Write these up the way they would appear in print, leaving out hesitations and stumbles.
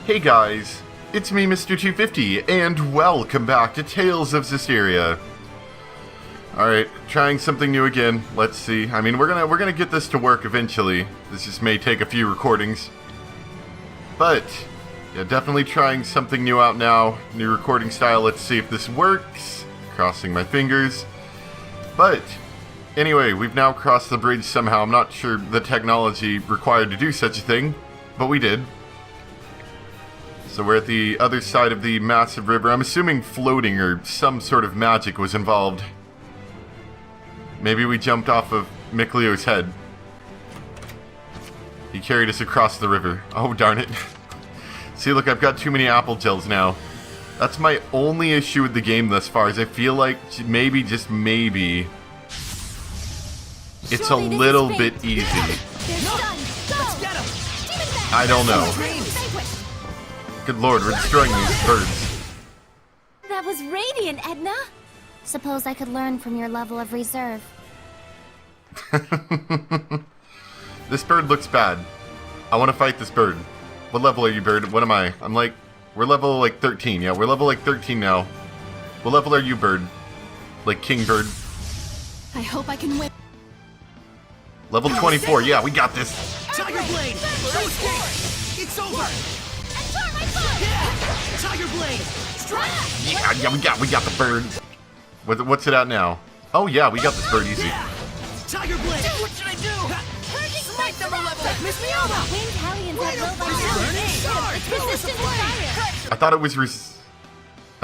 Hey guys, it's me, Mr. 250, and welcome back to Tales of Zestiria. Alright, trying something new again. Let's see. I mean, we're gonna get this to work eventually. This just may take a few recordings. But, yeah, definitely trying something new out now. New recording style. Let's see if this works. Crossing my fingers. But, anyway, we've now crossed the bridge somehow. I'm not sure the technology required to do such a thing, but we did. So we're at the other side of the massive river. I'm assuming floating or some sort of magic was involved. Maybe we jumped off of Miklio's head. He carried us across the river. Oh, darn it. See, look, I've got too many apple gels now. That's my only issue with the game thus far, is I feel like maybe, just maybe, it's a little bit easy. I don't know. Good lord, we're destroying these birds. That was radiant, Edna. Suppose I could learn from your level of reserve. This bird looks bad. I want to fight this bird. What level are you, bird? What am I? I'm like, we're level like 13. Yeah, we're level like 13 now. What level are you, bird? Like king bird. I hope I can win. Level 24. Yeah, we got this. Tiger Blade! It's over! Tiger Blade! Strike! Yeah, we got the bird. What's it at now? Oh yeah, we got this bird easy. Tiger Blade! What should I do? Smite them a level! Miss me over! Wind Hellions have robot It's resistant to fire. I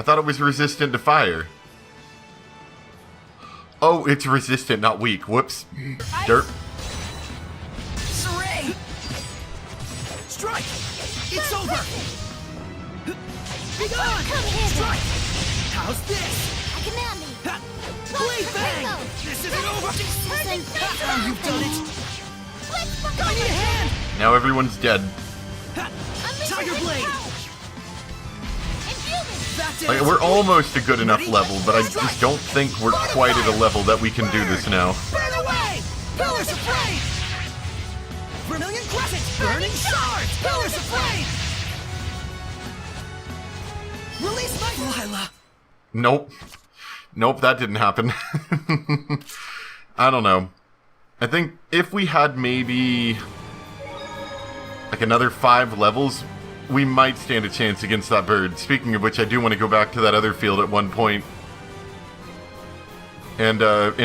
thought it was resistant to fire. Oh, it's resistant, not weak. Whoops. Dirt. Saray! Strike! It's over! Be gone! Strike! How's this? I command me. Blade bang! This isn't over! You've done it! I need a hand! Now everyone's dead. Tiger Blade! Like, we're almost a good enough level, but I just don't think we're quite at a level that we can do this now. Burn away! Pillars of Flame! Vermilion Crescent! Burning Shards! Pillars of Flame! Release my Lila! Nope. Nope, that didn't happen. I don't know. I think if we had maybe like another 5 levels, we might stand a chance against that bird. Speaking of which, I do want to go back to that other field at one point and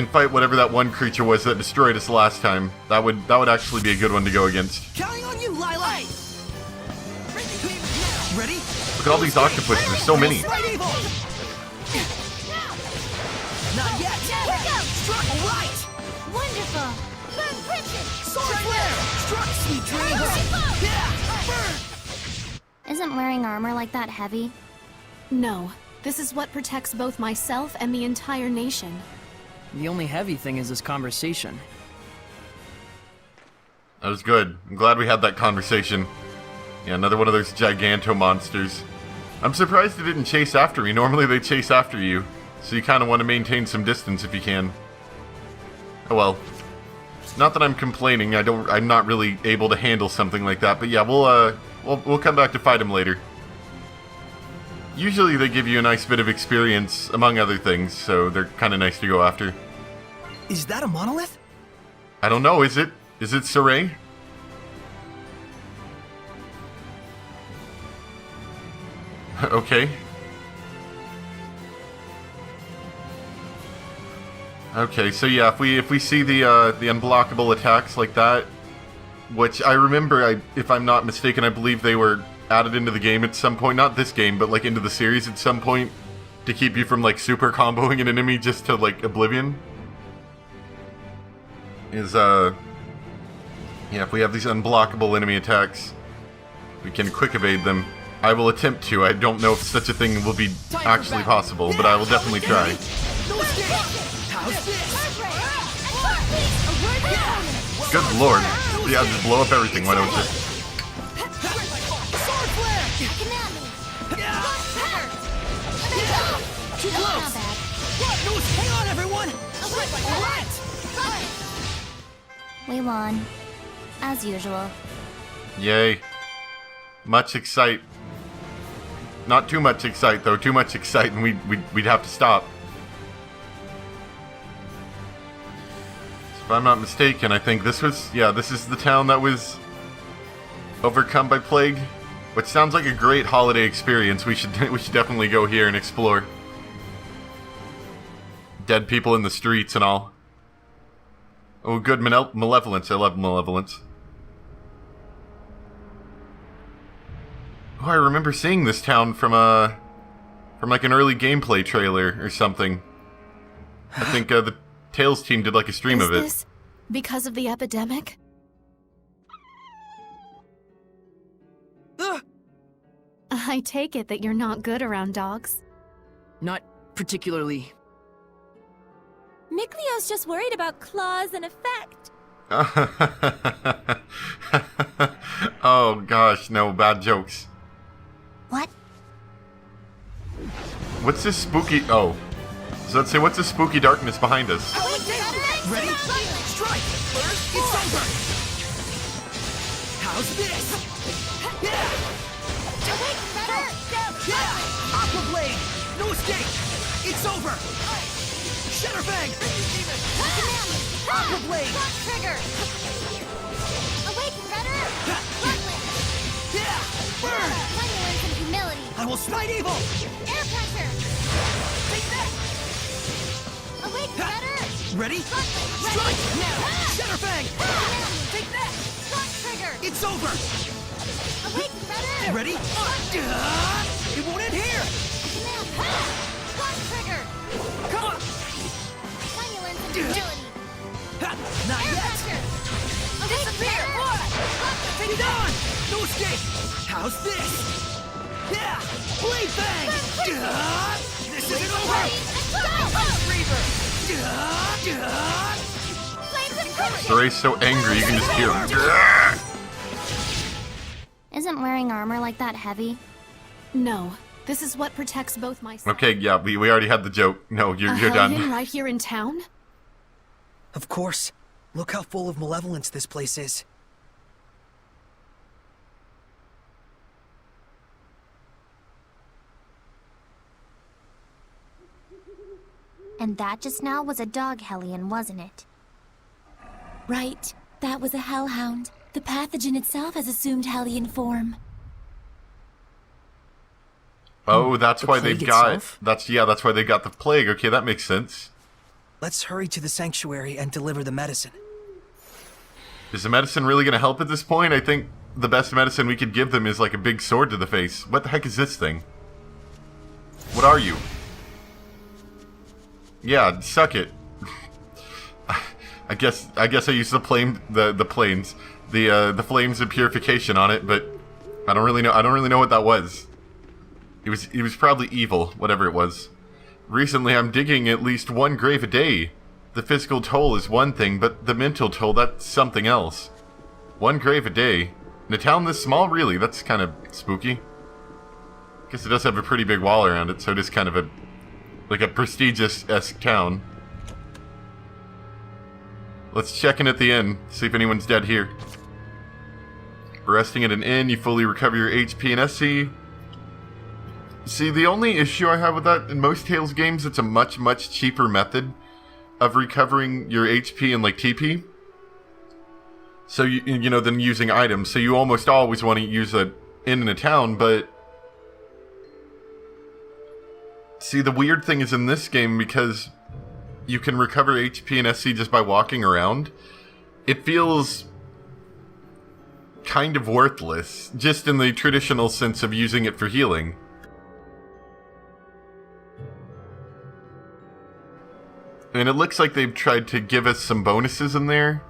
fight whatever that one creature was that destroyed us last time. That would actually be a good one to go against. Counting on you, Lila! Ready? Look at all these octopuses, there's so many. Not yet! Struck right! Wonderful. Burn Pritchett. Sword flare! Struck, sweet dream! Yeah! Burn! Isn't wearing armor like that heavy? No. This is what protects both myself and the entire nation. The only heavy thing is this conversation. That was good. I'm glad we had that conversation. Yeah, another one of those giganto monsters. I'm surprised they didn't chase after me. Normally they chase after you, so you kind of want to maintain some distance if you can. Oh well. Not that I'm complaining. I'm not really able to handle something like that. But yeah, we'll come back to fight him later. Usually they give you a nice bit of experience, among other things, so they're kind of nice to go after. Is that a monolith? I don't know. Is it? Is it Saray? Okay. Okay, so yeah, if we see the unblockable attacks like that, which I remember, if I'm not mistaken, I believe they were added into the game at some point, not this game, but like into the series at some point, to keep you from like super comboing an enemy just to like oblivion. Yeah, if we have these unblockable enemy attacks, we can quick evade them. I will attempt to. I don't know if such a thing will be actually possible, but I will definitely try. Good lord. Yeah, just blow up everything, why don't you? Too close! Hang on, everyone! We won. As usual. Yay. Much Not too much excite, though. Too much excite and we'd have to stop. So if I'm not mistaken, I think this was... Yeah, this is the town that was overcome by plague. Which sounds like a great holiday experience. We should definitely go here and explore. Dead people in the streets and all. Oh, good malevolence. I love malevolence. Oh, I remember seeing this town from like an early gameplay trailer or something. I think the Tales team did like a stream of it. Is this because of the epidemic? I take it that you're not good around dogs. Not particularly. Miklio's just worried about claws and effect. Oh gosh, no, bad jokes. What? What's this spooky... Oh. So let's say, what's this spooky darkness behind us? Ready? Strike! First, it's over! How's this? Yeah! Yeah! Aqua Blade! No escape! It's over! Shatterfang! Aqua Blade! Trigger! Awaken, Redder! Yeah! Burn! Violence and humility! I will smite evil! Air pressure! Take that! Awaken, Redder! Ready? Strike! Now! Shatterfang! Take that! Shock trigger! It's over! Awaken, Redder! Ready? It won't end here! Shock trigger! Come on! Violence and humility! Not Air yet! pressure! Disappear! Take it on! No escape! How's this? Yeah! Blade Fang! This isn't over! Reaver! Flames and crush! Soray's so angry you can just hear him. Isn't wearing armor like that heavy? No. This is what protects both myself Okay, yeah, we already had the joke. No, you're Hellion done. right here in town? Of course. Look how full of malevolence this place is. And that just now was a dog Hellion, wasn't it? Right. That was a hellhound. The pathogen itself has assumed Hellion form. Oh, that's The why they've plague got... itself? That's why they got the plague. Okay, that makes sense. Let's hurry to the sanctuary and deliver the medicine. Is the medicine really going to help at this point? I think the best medicine we could give them is like a big sword to the face. What the heck is this thing? What are you? Yeah, suck it. I guess I used the flames of purification on it, but I don't really know what that was. It was probably evil, whatever it was. Recently, I'm digging at least one grave a day. The physical toll is one thing, but the mental toll, that's something else. One grave a day. In a town this small, really? That's kind of spooky. Guess it does have a pretty big wall around it, so it is kind of like a prestigious-esque town. Let's check in at the inn, see if anyone's dead here. Resting at an inn, you fully recover your HP and SC. See, the only issue I have with that, in most Tales games, it's a much, much cheaper method of recovering your HP and, like, TP. So, you know, than using items. So you almost always want to use an inn in a town, but... See, the weird thing is in this game, because you can recover HP and SC just by walking around, it feels kind of worthless, just in the traditional sense of using it for healing. And it looks like they've tried to give us some bonuses in there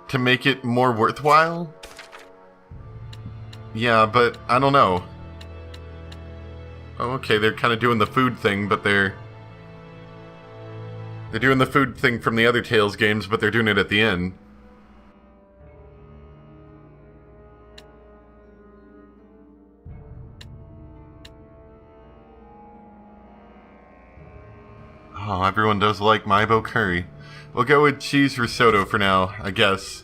to make it more worthwhile. Yeah, but I don't know. Oh, okay, they're kind of doing the food thing, but they're doing the food thing from the other Tales games, but they're doing it at the end. Oh, everyone does like Maibo curry. We'll go with cheese risotto for now, I guess.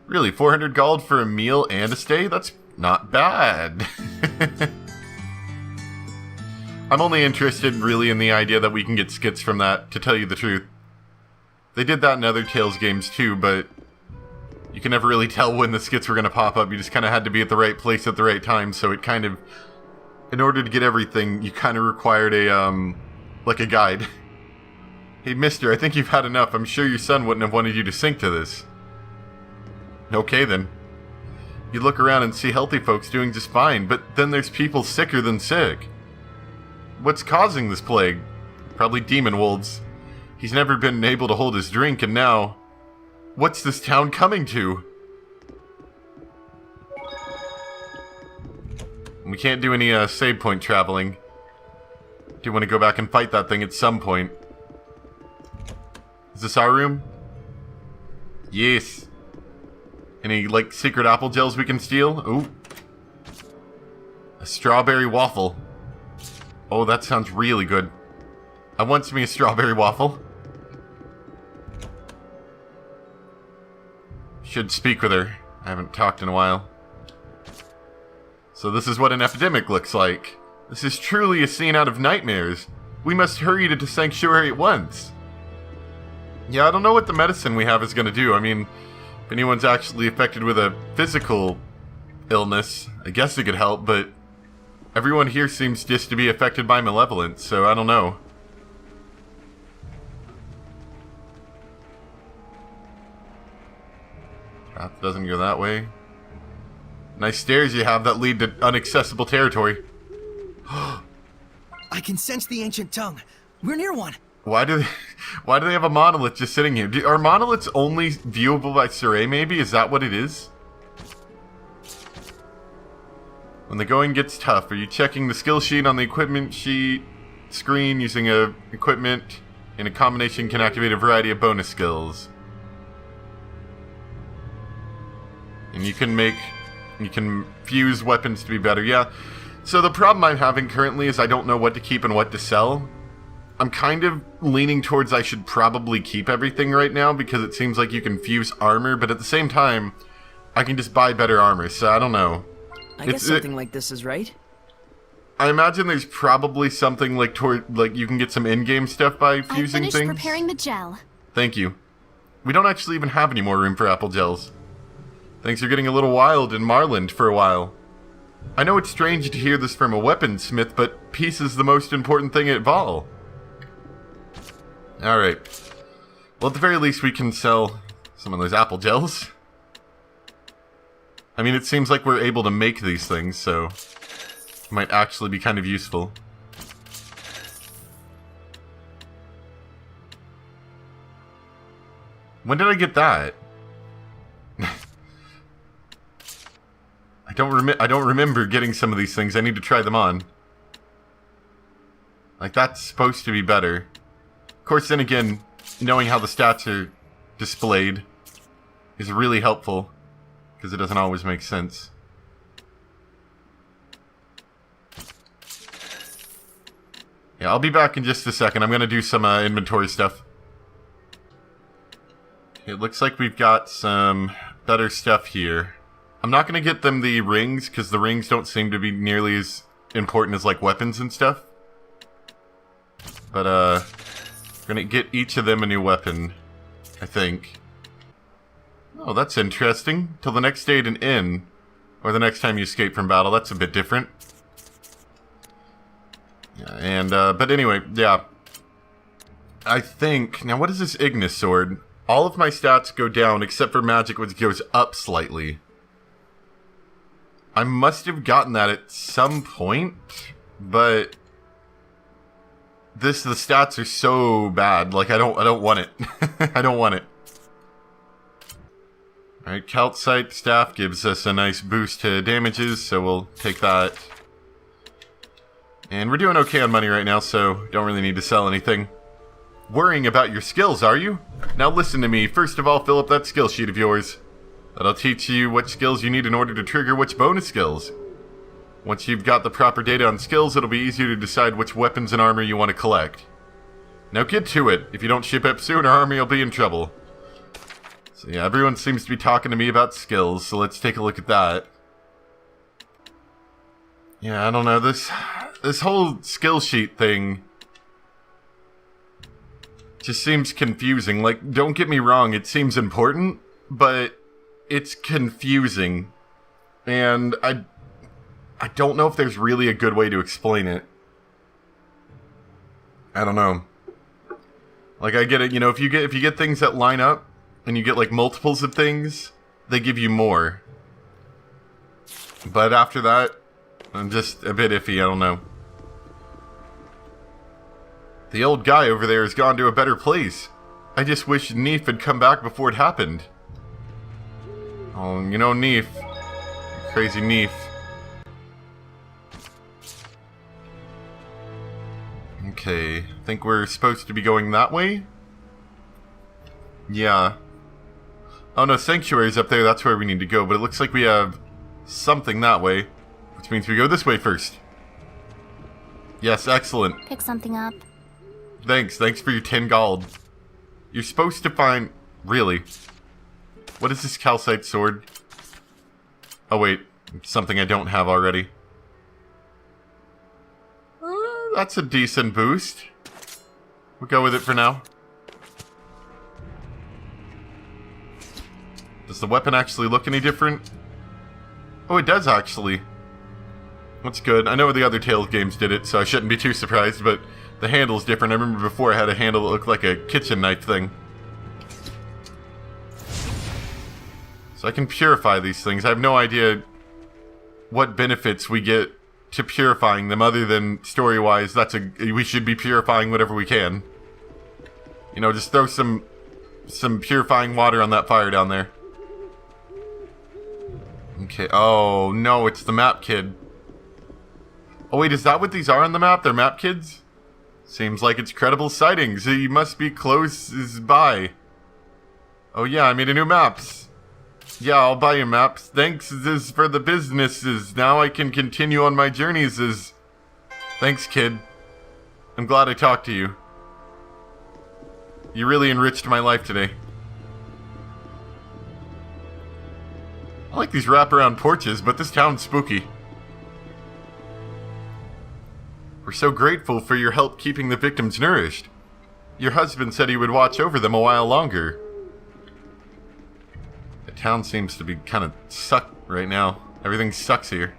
Really, 400 gold for a meal and a stay? That's not bad. I'm only interested really in the idea that we can get skits from that, to tell you the truth. They did that in other Tales games too, but you can never really tell when the skits were going to pop up. You just kind of had to be at the right place at the right time, so it kind of... In order to get everything, you kind of required a, like a guide. Hey, mister, I think you've had enough. I'm sure your son wouldn't have wanted you to sink to this. Okay, then. You look around and see healthy folks doing just fine, but then there's people sicker than sick. What's causing this plague? Probably demon wolves. He's never been able to hold his drink, and now... What's this town coming to? We can't do any save point traveling. Do want to go back and fight that thing at some point. Is this our room? Yes. Any, like, secret apple gels we can steal? Ooh. A strawberry waffle. Oh, that sounds really good. I want me a strawberry waffle. Should speak with her. I haven't talked in a while. So this is what an epidemic looks like. This is truly a scene out of nightmares. We must hurry to the sanctuary at once. Yeah, I don't know what the medicine we have is going to do. I mean, if anyone's actually affected with a physical illness, I guess it could help, but everyone here seems just to be affected by malevolence, so I don't know. Path doesn't go that way. Nice stairs you have that lead to inaccessible territory. I can sense the ancient tongue. We're near one. Why do they have a monolith just sitting here? Are monoliths only viewable by Surrey, maybe? Is that what it is? When the going gets tough, are you checking the skill sheet on the equipment sheet screen? Using a equipment in a combination can activate a variety of bonus skills. And you can fuse weapons to be better, yeah. So the problem I'm having currently is I don't know what to keep and what to sell. I'm kind of leaning towards I should probably keep everything right now because it seems like you can fuse armor, but at the same time, I can just buy better armor, so I don't know. I guess something like this is right. I imagine there's probably something like you can get some in-game stuff by fusing I things. finished preparing the gel. Thank you. We don't actually even have any more room for apple gels. Things are getting a little wild in Marland for a while. I know it's strange to hear this from a weaponsmith, but peace is the most important thing at all. Alright. Well, at the very least, we can sell some of those apple gels. I mean, it seems like we're able to make these things, so it might actually be kind of useful. When did I get that? I don't remember getting some of these things. I need to try them on. Like, that's supposed to be better. Of course, then again, knowing how the stats are displayed is really helpful, because it doesn't always make sense. Yeah, I'll be back in just a second. I'm going to do some inventory stuff. It looks like we've got some better stuff here. I'm not going to get them the rings, because the rings don't seem to be nearly as important as, like, weapons and stuff. But, we're going to get each of them a new weapon, I think. Oh, that's interesting. Till the next day at an inn, or the next time you escape from battle. That's a bit different. Yeah, and, but anyway, yeah. I think, now what is this Ignis sword? All of my stats go down, except for magic, which goes up slightly. I must have gotten that at some point, but the stats are so bad. Like, I don't want it. I don't want it. Alright, Calcite Staff gives us a nice boost to damages, so we'll take that. And we're doing okay on money right now, so don't really need to sell anything. Worrying about your skills, are you? Now listen to me. First of all, fill up that skill sheet of yours. That'll teach you what skills you need in order to trigger which bonus skills. Once you've got the proper data on skills, it'll be easier to decide which weapons and armor you want to collect. Now get to it. If you don't ship up soon, our army will be in trouble. So yeah, everyone seems to be talking to me about skills, so let's take a look at that. Yeah, I don't know, this whole skill sheet thing just seems confusing. Like, don't get me wrong, it seems important, but it's confusing. And I don't know if there's really a good way to explain it. I don't know. Like, I get it, you know, if you get things that line up and you get like multiples of things, they give you more. But after that, I'm just a bit iffy, I don't know. The old guy over there has gone to a better place. I just wish Neef had come back before it happened. Oh, you know, Neef. Crazy Neef. Okay, I think we're supposed to be going that way? Yeah. Oh no, Sanctuary's up there, that's where we need to go, but it looks like we have something that way, which means we go this way first. Yes, excellent. Pick something up. Thanks for your 10 gold. You're supposed to find... Really? What is this calcite sword? Oh wait, it's something I don't have already. That's a decent boost. We'll go with it for now. Does the weapon actually look any different? Oh, it does actually. That's good. I know the other Tales games did it, so I shouldn't be too surprised, but the handle's different. I remember before I had a handle that looked like a kitchen knife thing. So I can purify these things. I have no idea what benefits we get to purifying them, other than story-wise, we should be purifying whatever we can. You know, just throw some purifying water on that fire down there. Okay, oh no, it's the map kid. Oh wait, is that what these are on the map? They're map kids? Seems like it's credible sightings. He must be close by. Oh yeah, I made a new maps. Yeah, I'll buy you maps. Thanks is for the businesses. Now I can continue on my journeys as... Thanks, kid. I'm glad I talked to you. You really enriched my life today. I like these wraparound porches, but this town's spooky. We're so grateful for your help keeping the victims nourished. Your husband said he would watch over them a while longer. The town seems to be kind of sucked right now. Everything sucks here.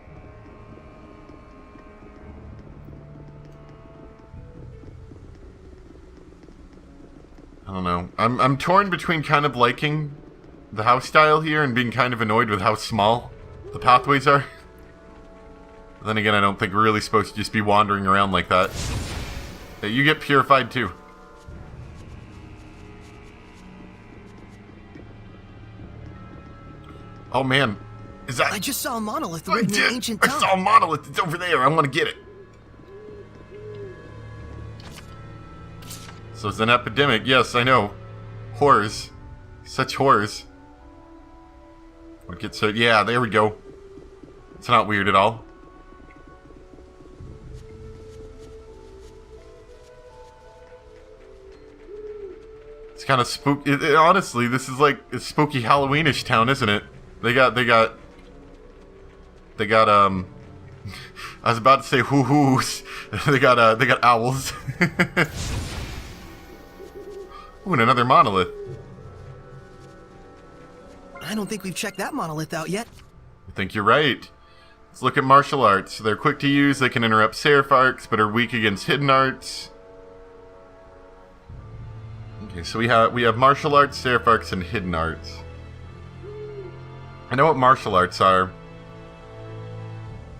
I don't know. I'm torn between kind of liking the house style here and being kind of annoyed with how small the pathways are. Then again, I don't think we're really supposed to just be wandering around like that. Hey, you get purified too. Oh man, is that... I just saw a monolith written in ancient I tongue. saw a monolith, it's over there, I want to get it. So it's an epidemic, yes, I know. Horrors. Such horrors. What gets so... Yeah, there we go. It's not weird at all. It's kind of spooky. Honestly, this is like a spooky Halloweenish town, isn't it? They got I was about to say hoo-hoos. they got owls. Ooh, and another monolith. I don't think we've checked that monolith out yet. I think you're right. Let's look at martial arts. They're quick to use, they can interrupt seraph arcs, but are weak against hidden arts. Okay, so we have martial arts, seraph arcs, and hidden arts. I know what martial arts are.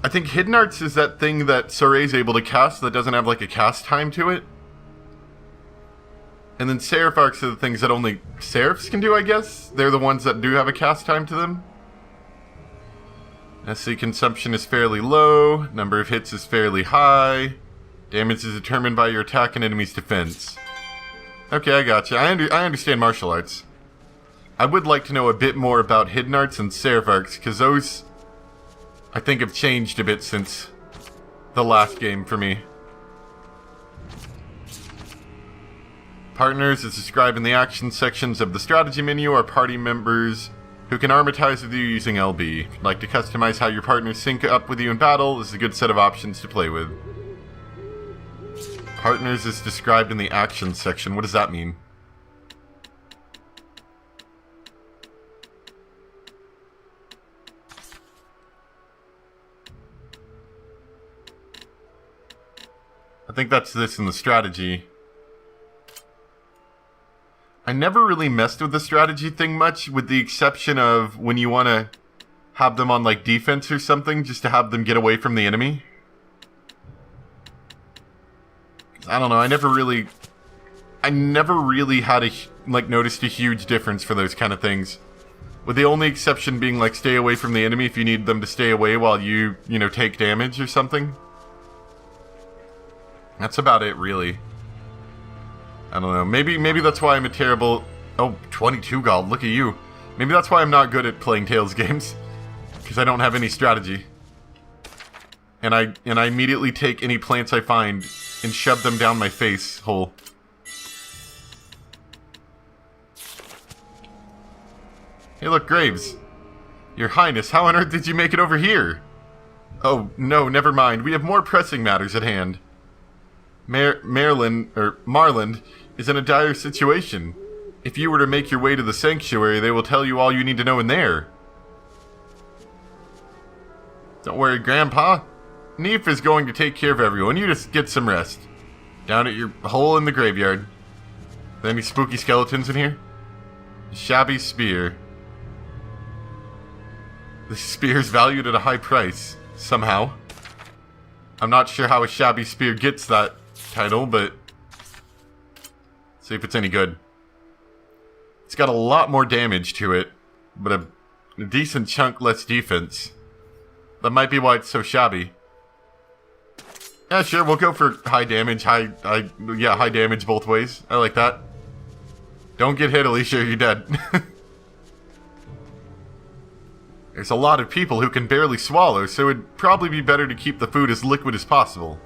I think hidden arts is that thing that Soray's able to cast that doesn't have like a cast time to it. And then seraph arcs are the things that only seraphs can do, I guess. They're the ones that do have a cast time to them. SC consumption is fairly low. Number of hits is fairly high. Damage is determined by your attack and enemy's defense. Okay, I gotcha. I understand martial arts. I would like to know a bit more about hidden arts and seraph arcs, because those, I think, have changed a bit since the last game for me. Partners, as described in the action sections of the strategy menu, are party members who can armatize with you using LB. If you'd like to customize how your partners sync up with you in battle, this is a good set of options to play with. Partners is described in the action section. What does that mean? I think that's this in the strategy. I never really messed with the strategy thing much, with the exception of when you want to have them on like defense or something, just to have them get away from the enemy. I don't know, I never really had noticed a huge difference for those kind of things. With the only exception being like stay away from the enemy if you need them to stay away while you take damage or something. That's about it, really. I don't know. Maybe that's why I'm a terrible... Oh, 22 gold. Look at you. Maybe that's why I'm not good at playing Tales games. Because I don't have any strategy. And I immediately take any plants I find and shove them down my face hole. Hey, look, Graves. Your Highness, how on earth did you make it over here? Oh, no, never mind. We have more pressing matters at hand. Marland is in a dire situation. If you were to make your way to the sanctuary, they will tell you all you need to know in there. Don't worry, Grandpa. Neef is going to take care of everyone. You just get some rest. Down at your hole in the graveyard. Are there any spooky skeletons in here? A shabby spear. The spear is valued at a high price, somehow. I'm not sure how a shabby spear gets that title, but see if it's any good. It's got a lot more damage to it, but a decent chunk less defense. That might be why it's so shabby. Yeah, sure, we'll go for high damage, high damage both ways. I like that. Don't get hit, Alicia, you're dead. There's a lot of people who can barely swallow, so it'd probably be better to keep the food as liquid as possible.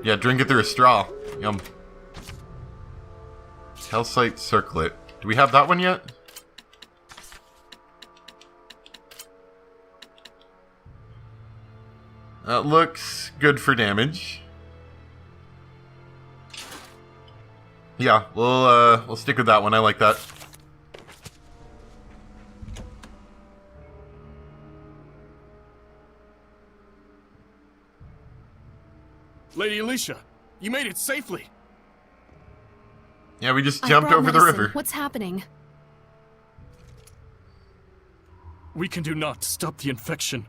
Yeah, drink it through a straw. Yum. Calcite circlet. Do we have that one yet? That looks good for damage. Yeah, we'll stick with that one. I like that. Lady Alicia, you made it safely. Yeah, we just jumped over the river. What's happening? We can do naught to stop the infection.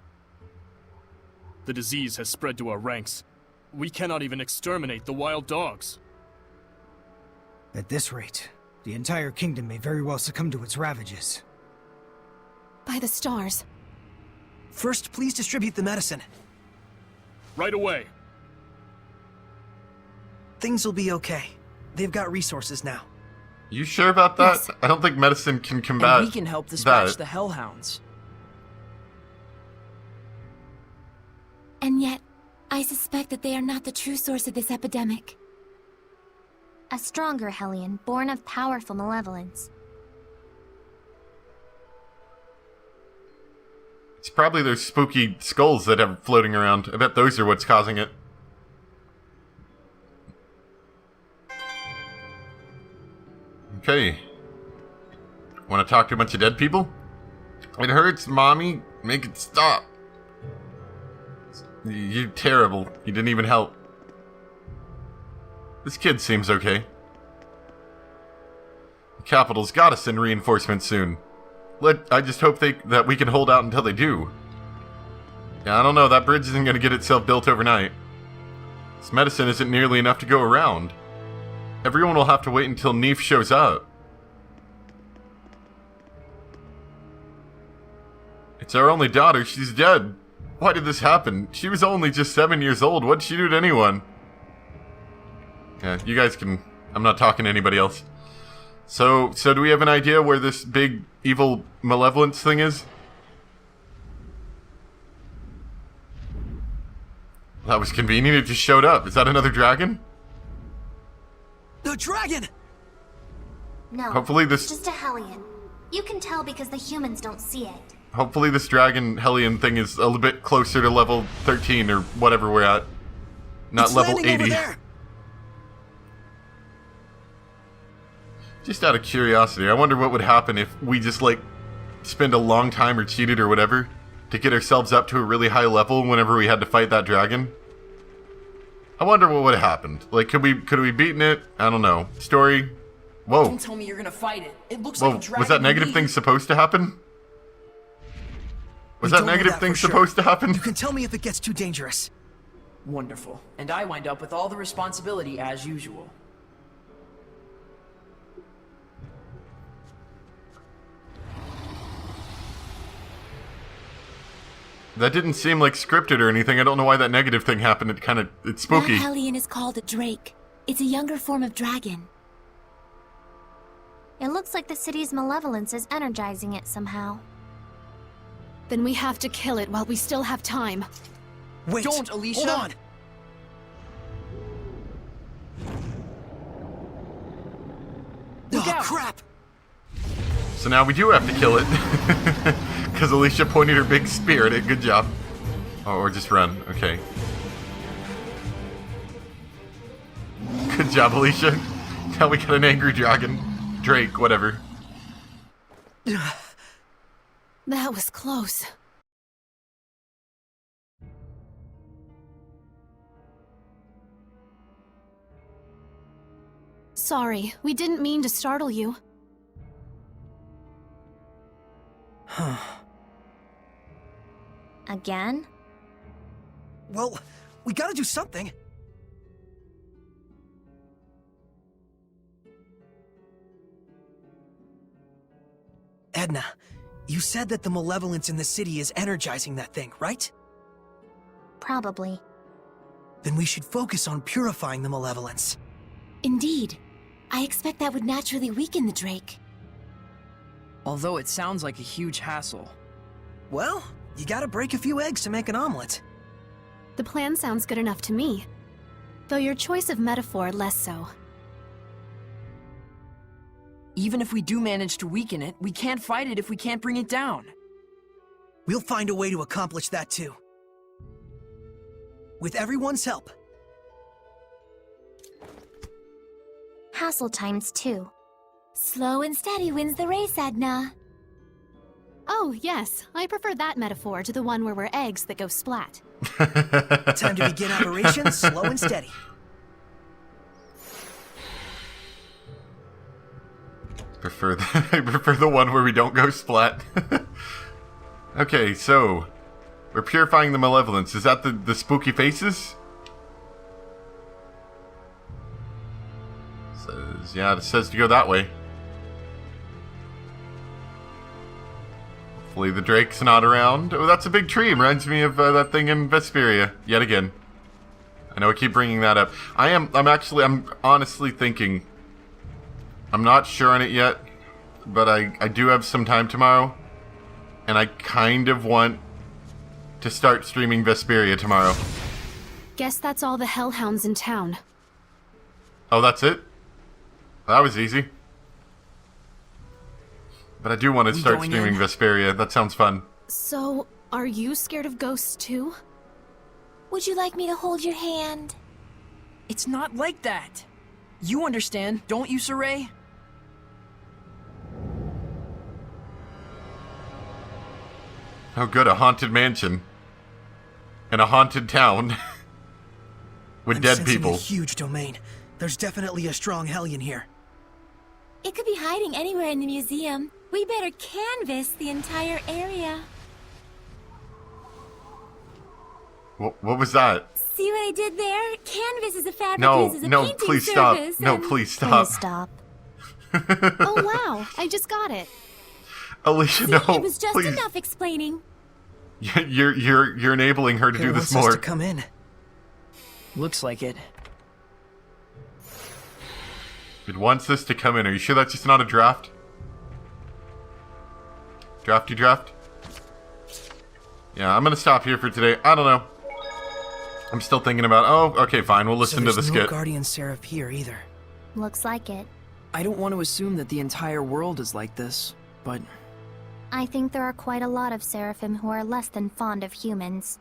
The disease has spread to our ranks. We cannot even exterminate the wild dogs. At this rate, the entire kingdom may very well succumb to its ravages. By the stars. First, please distribute the medicine. Right away. Things will be okay. They've got resources now. You sure about that? Yes. I don't think medicine can combat And we can help dispatch that. the hellhounds. And yet, I suspect that they are not the true source of this epidemic. A stronger Hellion, born of powerful malevolence. It's probably those spooky skulls that have floating around. I bet those are what's causing it. Okay. Want to talk to a bunch of dead people? It hurts, Mommy. Make it stop. You're terrible. You didn't even help. This kid seems okay. The capital's gotta send reinforcements soon. I just hope that we can hold out until they do. Yeah, I don't know. That bridge isn't gonna get itself built overnight. This medicine isn't nearly enough to go around. Everyone will have to wait until Neef shows up. It's our only daughter. She's dead. Why did this happen? She was only just 7 years old. What'd she do to anyone? Yeah, you guys can... I'm not talking to anybody else. So do we have an idea where this big, evil malevolence thing is? That was convenient, it just showed up. Is that another dragon? The dragon! No, Hopefully this- it's just a Hellion. You can tell because the humans don't see it. Hopefully this dragon Hellion thing is a little bit closer to level 13 or whatever we're at. Not It's level landing over 80. there. Just out of curiosity, I wonder what would happen if we just, like, spend a long time or cheated or whatever to get ourselves up to a really high level whenever we had to fight that dragon. I wonder what would have happened. Like, could we beaten it? I don't know. Story? Whoa. Don't tell me you're gonna fight it. It looks Whoa, like a dragon. was that to negative me. thing supposed to happen? Was We that don't know negative that thing for sure. supposed to happen? You can tell me if it gets too dangerous. Wonderful. And I wind up with all the responsibility as usual. That didn't seem like scripted or anything. I don't know why that negative thing happened. It's spooky. That Hellion is called a drake. It's a younger form of dragon. It looks like the city's malevolence is energizing it somehow. Then we have to kill it while we still have time. Wait, Don't, Alicia. Hold on. Look Oh, out. crap! So now we do have to kill it. Because Alicia pointed her big spear at it. Good job. Oh, or just run. Okay. Good job, Alicia. Now we got an angry dragon. Drake, whatever. That was close. Sorry, we didn't mean to startle you. Again? Well, we gotta do something. Edna, you said that the malevolence in the city is energizing that thing, right? Probably. Then we should focus on purifying the malevolence. Indeed. I expect that would naturally weaken the drake. Although it sounds like a huge hassle. Well, you gotta break a few eggs to make an omelet. The plan sounds good enough to me. Though your choice of metaphor less so. Even if we do manage to weaken it, we can't fight it if we can't bring it down. We'll find a way to accomplish that too. With everyone's help. Hassle times 2. Slow and steady wins the race, Edna. Oh, yes, I prefer that metaphor to the one where we're eggs that go splat. Time to begin operations slow and steady. I prefer the one where we don't go splat. Okay, so we're purifying the malevolence. Is that the spooky faces? Yeah, it says to go that way. Hopefully the drake's not around. Oh, that's a big tree. Reminds me of that thing in Zestiria. Yet again. I know I keep bringing that up. I'm honestly thinking... I'm not sure on it yet, but I do have some time tomorrow. And I kind of want to start streaming Zestiria tomorrow. Guess that's all the hellhounds in town. Oh, that's it? That was easy. But I do want to We start going streaming in? Zestiria. That sounds fun. So, are you scared of ghosts too? Would you like me to hold your hand? It's not like that. You understand, don't you, Saray? Oh good, a haunted mansion. In a haunted town. With I'm dead sensing people. a huge domain. There's definitely a strong Hellion here. It could be hiding anywhere in the museum. We better canvass the entire area. What was that? See what I did there? Canvas is a fabric No, used as a no, painting please stop. surface, No, and- please stop. Please stop. Oh wow, I just got it. Alicia, See, no, it was just please. enough explaining. You're enabling her to do It this wants us more. to come in. Looks like it. It wants us to come in. Are you sure that's just not a draft? Drafty draft? Yeah, I'm gonna stop here for today. I don't know. I'm still thinking about... Oh, okay, fine. We'll listen to the there's no skit. Guardian Seraph here either. Looks like it. I don't want to assume that the entire world is like this, but I think there are quite a lot of Seraphim who are less than fond of humans.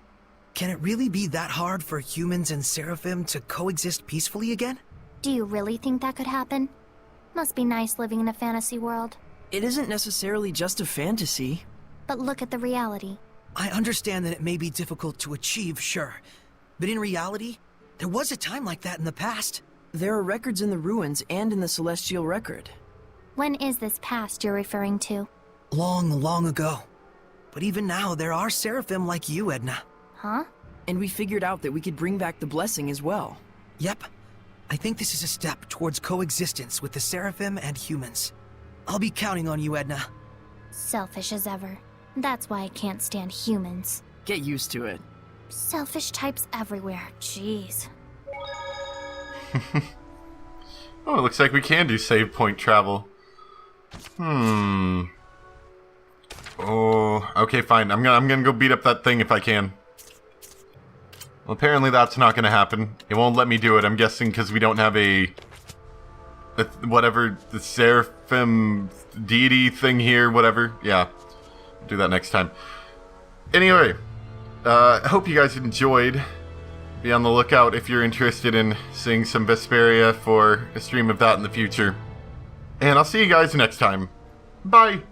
Can it really be that hard for humans and Seraphim to coexist peacefully again? Do you really think that could happen? Must be nice living in a fantasy world. it isn't necessarily just a fantasy. But look at the reality. I understand that it may be difficult to achieve, sure. But in reality, there was a time like that in the past. There are records in the ruins and in the Celestial Record. When is this past you're referring to? Long, long ago. But even now, there are Seraphim like you, Edna. Huh? And we figured out that we could bring back the blessing as well. Yep. I think this is a step towards coexistence with the Seraphim and humans. I'll be counting on you, Edna. Selfish as ever. That's why I can't stand humans. Get used to it. Selfish types everywhere. Jeez. Oh, it looks like we can do save point travel. Oh, okay, fine. I'm gonna go beat up that thing if I can. Well, apparently that's not gonna happen. It won't let me do it. I'm guessing because we don't have a whatever the seraphim deity thing here. Whatever. Yeah, do that next time. Anyway, I hope you guys enjoyed. Be on the lookout if you're interested in seeing some Vesperia for a stream of that in the future. And I'll see you guys next time. Bye!